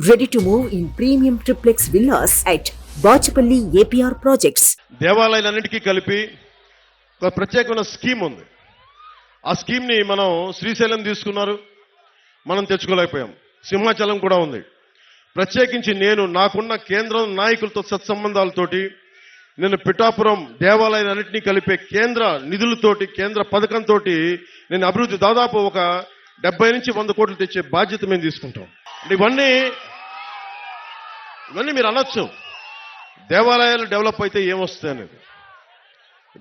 Ready to move in premium triplex villas at Bachapalli APR Projects. దేవాలయాలన్నిటికీ కలిపి ఒక ప్రత్యేకమైన scheme ఉంది. ఆ స్కీమ్ని మనం శ్రీశైలం తీసుకున్నారు, మనం తెచ్చుకోలేకపోయాం. సింహాచలం కూడా ఉంది. ప్రత్యేకించి నాకున్న కేంద్రం నాయకులతో సత్సంబంధాలతోటి నేను పిఠాపురం దేవాలయాలన్నింటినీ కలిపే కేంద్ర నిధులతోటి, కేంద్ర పథకంతో నేను అభివృద్ధి దాదాపు ఒక 70 నుంచి 100 కోట్లు తెచ్చే బాధ్యత మేము తీసుకుంటాం. ఇవన్నీ మీరు అనొచ్చు, దేవాలయాలు డెవలప్ అయితే ఏమొస్తాయి అనేది.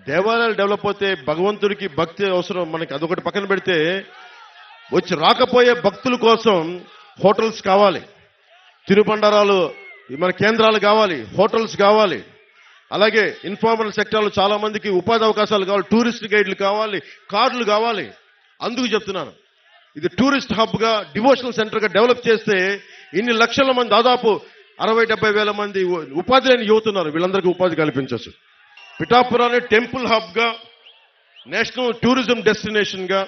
దేవాలయాలు డెవలప్ అయితే భగవంతుడికి భక్తి అవసరం. మనకి అదొకటి పక్కన పెడితే వచ్చి రాకపోయే భక్తుల కోసం హోటల్స్ కావాలి, తిరుబండారాలు మన కేంద్రాలు కావాలి, హోటల్స్ కావాలి. అలాగే ఇన్ఫార్మల్ సెక్టర్లో చాలా మందికి ఉపాధి అవకాశాలు కావాలి, టూరిస్ట్ గైడ్లు కావాలి, కార్లు కావాలి. అందుకు చెప్తున్నాను, ఇది టూరిస్ట్ హబ్ గా, డివోషనల్ సెంటర్ గా డెవలప్ చేస్తే ఇన్ని లక్షల మంది, దాదాపు 60-70 వేల మంది ఉపాధి లేని యువతున్నారు, వీళ్ళందరికీ ఉపాధి కల్పించవచ్చు. పిఠాపురాన్ని టెంపుల్ హబ్ గా, నేషనల్ టూరిజం డెస్టినేషన్ గా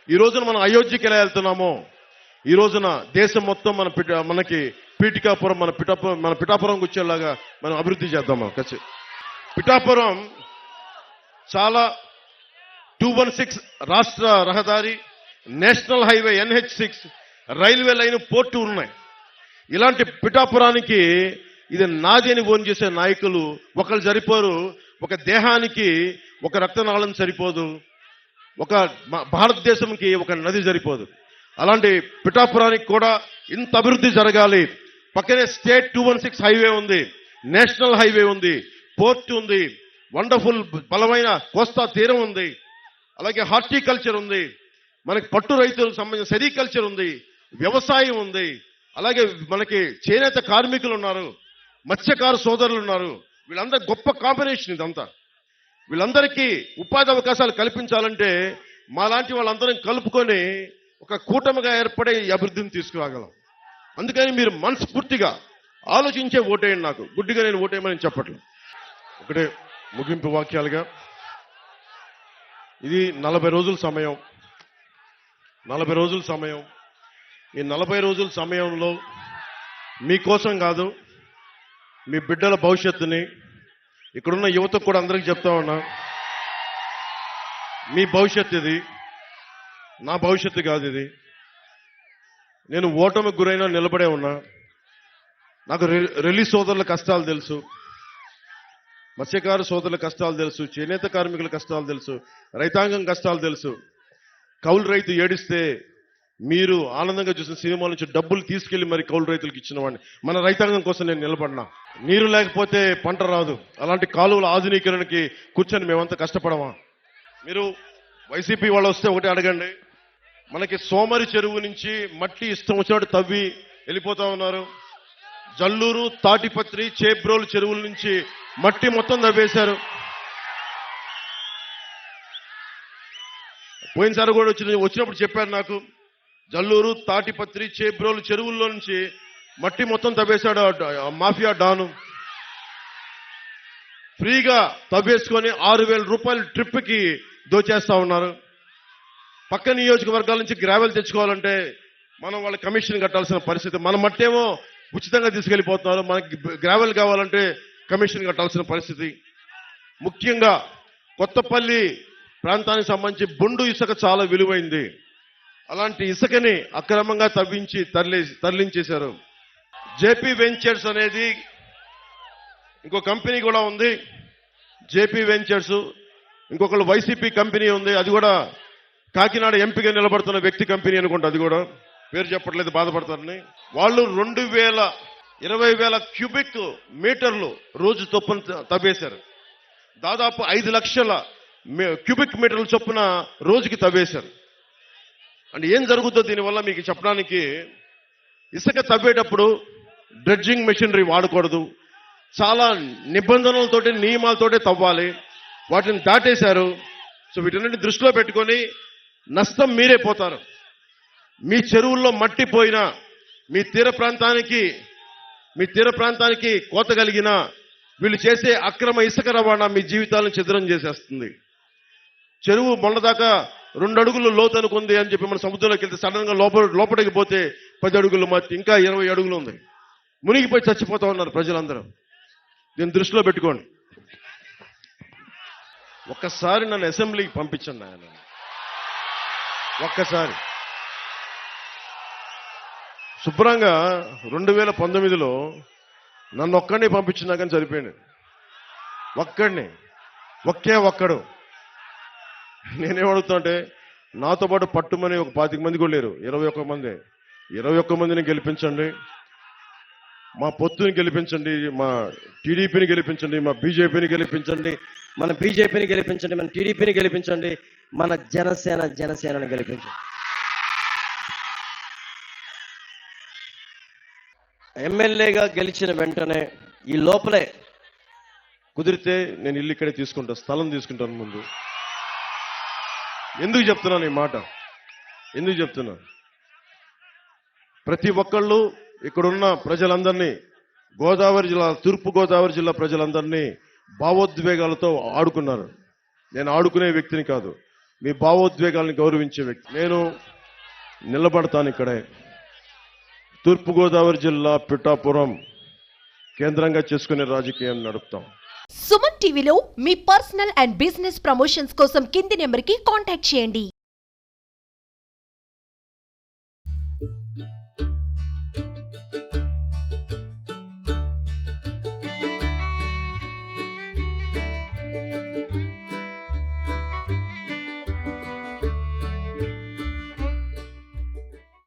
ఈ రోజున మనం అయోధ్యకి ఎలా వెళ్తున్నామో, ఈ రోజున దేశం మొత్తం మనకి పీఠికాపురం, మన పిఠాపురంకి వచ్చేలాగా మనం అభివృద్ధి చేద్దాం. పిఠాపురం చాలా 216 రాష్ట్ర రహదారి, national highway NH6, railway line, port ఉన్నాయి. ఇలాంటి పిఠాపురానికి ఇది నాది అని ఓన్ చేసే నాయకులు ఒకళ్ళు సరిపోరు. ఒక దేహానికి ఒక రక్తనాళం సరిపోదు, ఒక భారతదేశంకి ఒక నది సరిపోదు. అలాంటి పిఠాపురానికి కూడా ఇంత అభివృద్ధి జరగాలి. పక్కనే స్టేట్ 216 హైవే ఉంది, నేషనల్ హైవే ఉంది, పోర్ట్ ఉంది, వండర్ఫుల్ బలమైన కోస్తా తీరం ఉంది, అలాగే హార్టికల్చర్ ఉంది, మనకి పట్టు రైతులకు సంబంధించిన సెరికల్చర్ ఉంది, వ్యవసాయం ఉంది, అలాగే మనకి చేనేత కార్మికులు ఉన్నారు, మత్స్యకార సోదరులు ఉన్నారు. వీళ్ళందరూ గొప్ప కాంబినేషన్ ఇదంతా. వీళ్ళందరికీ ఉపాధి అవకాశాలు కల్పించాలంటే మాలాంటి వాళ్ళందరం కలుపుకొని ఒక కూటమిగా ఏర్పడే ఈ అభివృద్ధిని తీసుకురాగలం. అందుకని మీరు మనస్ఫూర్తిగా ఆలోచించే ఓటేయండి. నాకు గుడ్డిగా నేను ఓటేయమని చెప్పట్లేదు. ఒకటే ముగింపు వాక్యాలుగా, ఇది 40 రోజుల సమయం. 40 రోజుల సమయం. ఈ 40 రోజుల సమయంలో మీకోసం కాదు, మీ బిడ్డల భవిష్యత్తుని, ఇక్కడున్న యువతకు కూడా అందరికీ చెప్తా ఉన్నా, మీ భవిష్యత్తు ఇది, నా భవిష్యత్తు కాదు ఇది. నేను ఓటమికి గురైనా నిలబడే ఉన్నా. నాకు రిలీజ్ సోదరుల కష్టాలు తెలుసు, మత్స్యకారు సోదరుల కష్టాలు తెలుసు, చేనేత కార్మికుల కష్టాలు తెలుసు, రైతాంగం కష్టాలు తెలుసు. కౌలు రైతు ఏడిస్తే మీరు ఆనందంగా చూసిన సినిమాల నుంచి డబ్బులు తీసుకెళ్లి మరి కౌలు రైతులకు ఇచ్చిన వాడిని. మన రైతాంగం కోసం నేను నిలబడినా. నీరు లేకపోతే పంట రాదు. అలాంటి కాలువల ఆధునీకరణకి కూర్చొని మేమంతా కష్టపడమా? మీరు వైసీపీ వాళ్ళు వస్తే ఒకటి అడగండి, మనకి సోమరి చెరువు నుంచి మట్టి ఇష్టం వచ్చినట్టు తవ్వి వెళ్ళిపోతా ఉన్నారు. జల్లూరు, తాటిపత్రి, చేబ్రోలు చెరువుల నుంచి మట్టి మొత్తం తవ్వేశారు. పోయినసారి కూడా వచ్చినప్పుడు చెప్పారు నాకు, జల్లూరు, తాటిపత్రి, చేబ్రోలు చెరువుల్లో నుంచి మట్టి మొత్తం తవ్వేశాడు మాఫియా డాను. ఫ్రీగా తవ్వేసుకొని 6,000 రూపాయలు ట్రిప్కి దోచేస్తా ఉన్నారు. పక్క నియోజకవర్గాల నుంచి గ్రావెల్ తెచ్చుకోవాలంటే మనం వాళ్ళ కమిషన్ కట్టాల్సిన పరిస్థితి. మన మట్టేమో ఉచితంగా తీసుకెళ్లిపోతున్నారు, మనకి గ్రావెల్ కావాలంటే కమిషన్ కట్టాల్సిన పరిస్థితి. ముఖ్యంగా కొత్తపల్లి ప్రాంతానికి సంబంధించి బొండు ఇసుక చాలా విలువైంది. అలాంటి ఇసుకని అక్రమంగా తవ్వించి తరలించేశారు. జేపీ వెంచర్స్ అనేది ఇంకో కంపెనీ కూడా ఉంది. జేపీ వెంచర్స్, ఇంకొకళ్ళు వైసీపీ కంపెనీ ఉంది, అది కూడా కాకినాడ ఎంపీగా నిలబడుతున్న వ్యక్తి కంపెనీ అనుకుంటా. అది కూడా పేరు చెప్పట్లేదు, బాధపడతారని. వాళ్ళు 20,000 క్యూబిక్ మీటర్లు రోజు చొప్పున తవ్వేశారు. దాదాపు 5 లక్షల క్యూబిక్ మీటర్ల చొప్పున రోజుకి తవ్వేశారు. అంటే ఏం జరుగుతుందో దీనివల్ల మీకు చెప్పడానికి, ఇసుక తవ్వేటప్పుడు డ్రెడ్జింగ్ మెషినరీ వాడకూడదు, చాలా నిబంధనలతోటి నియమాలతోటే తవ్వాలి. వాటిని దాటేశారు. సో వీటన్నిటిని దృష్టిలో పెట్టుకొని నష్టం మీరే పోతారు. మీ చెరువుల్లో మట్టి పోయినా, మీ తీర ప్రాంతానికి కోత కలిగినా, వీళ్ళు చేసే అక్రమ ఇసుక రవాణా మీ జీవితాలను ఛిద్రం చేసేస్తుంది. చెరువు మొన్నదాకా 2 అడుగులు లోతు అనుకుంది అని చెప్పి మన సముద్రంలోకి వెళ్తే సడన్ గా లోపలికి పోతే 10 అడుగులు, ఇంకా 20 అడుగులు ఉంది. మునిగిపోయి చచ్చిపోతా ఉన్నారు ప్రజలందరూ. దీన్ని దృష్టిలో పెట్టుకోండి. ఒక్కసారి నన్ను అసెంబ్లీకి పంపించండి ఆయన, ఒక్కసారి. శుభ్రంగా 2019లో నన్ను ఒక్కడిని పంపించినా కానీ సరిపోయింది. ఒక్కడు. నేనేమడుగుతా అంటే, నాతో పాటు పట్టుమని ఒక 25 మంది కూడా లేరు, 21 మందిని గెలిపించండి, మా పొత్తుని గెలిపించండి, మా టీడీపీని గెలిపించండి, మా బీజేపీని గెలిపించండి, మన బీజేపీని గెలిపించండి, మన టీడీపీని గెలిపించండి, మన జనసేనని గెలిపించండి. ఎమ్మెల్యేగా గెలిచిన వెంటనే ఈ లోపలే కుదిరితే నేను ఇల్లు ఇక్కడే తీసుకుంటా, స్థలం తీసుకుంటాను ముందు. ఎందుకు చెప్తున్నాను ఈ మాట? ఎందుకు చెప్తున్నా? ప్రతి ఒక్కళ్ళు ఇక్కడున్న ప్రజలందరినీ, తూర్పు గోదావరి జిల్లా ప్రజలందరినీ భావోద్వేగాలతో ఆడుకున్నారు. నేను ఆడుకునే వ్యక్తిని కాదు, మీ భావోద్వేగాలను గౌరవించే వ్యక్తి. నేను నిలబడతాను ఇక్కడే. తూర్పు గోదావరి జిల్లా పిఠాపురం కేంద్రంగా చేసుకునే రాజకీయం నడుపుతాం. సుమన్ టీవీలో మీ పర్సనల్ అండ్ బిజినెస్ ప్రమోషన్స్ కోసం కింది నెంబర్కి కాంటాక్ట్ చేయండి.